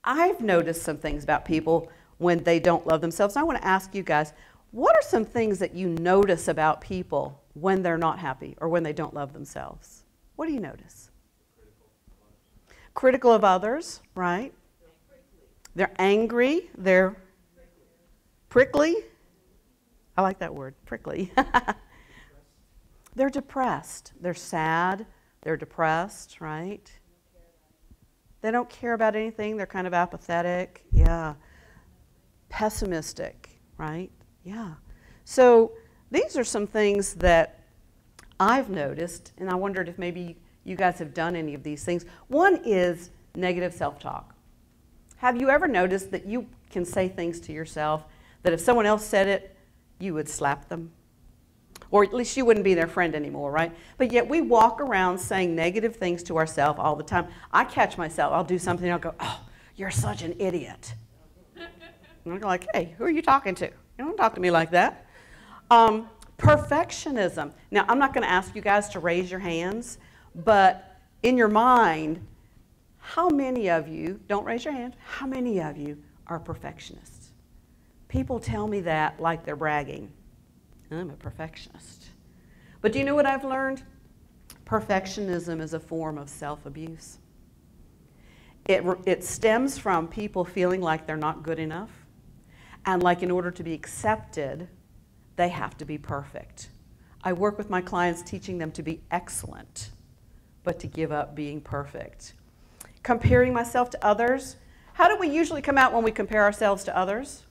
I've noticed some things about people when they don't love themselves. I want to ask you guys, what are some things that you notice about people when they're not happy or when they don't love themselves? What do you notice? Critical of others, right? They're angry. They're prickly. I like that word, prickly. They're depressed. They're sad. They're depressed, right? They don't care about anything. They're kind of apathetic. Yeah. Pessimistic, right? Yeah. So these are some things that I've noticed, and I wondered if maybe you guys have done any of these things. One is negative self-talk. Have you ever noticed that you can say things to yourself that if someone else said it, you would slap them? Or at least you wouldn't be their friend anymore, right? But yet we walk around saying negative things to ourselves all the time. I catch myself, I'll do something, and I'll go, oh, you're such an idiot. And I go like, hey, who are you talking to? You don't talk to me like that. Perfectionism. Now, I'm not going to ask you guys to raise your hands, but in your mind, how many of you, don't raise your hand, how many of you are perfectionists? People tell me that like they're bragging. I'm a perfectionist. But do you know what I've learned? Perfectionism is a form of self-abuse. It stems from people feeling like they're not good enough, and like in order to be accepted, they have to be perfect. I work with my clients teaching them to be excellent, but to give up being perfect. Comparing myself to others. How do we usually come out when we compare ourselves to others?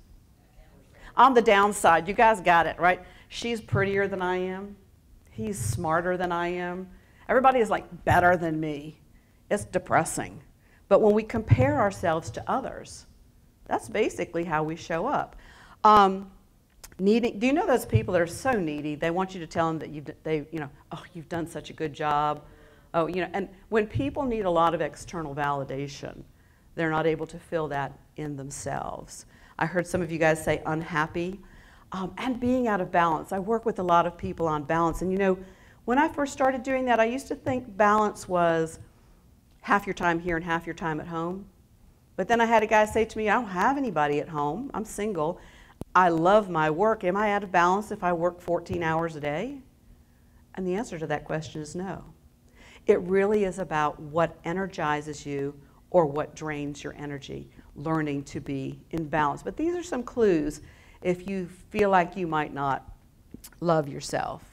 On the downside. You guys got it, right? She's prettier than I am. He's smarter than I am. Everybody is like better than me. It's depressing. But when we compare ourselves to others, that's basically how we show up. Do you know those people that are so needy? They want you to tell them that oh, you've done such a good job. Oh, and when people need a lot of external validation, they're not able to feel that in themselves. I heard some of you guys say unhappy and being out of balance. I work with a lot of people on balance. And when I first started doing that, I used to think balance was half your time here and half your time at home. But then I had a guy say to me, I don't have anybody at home. I'm single. I love my work. Am I out of balance if I work 14 hours a day? And the answer to that question is no. It really is about what energizes you or what drains your energy, learning to be in balance. But these are some clues if you feel like you might not love yourself.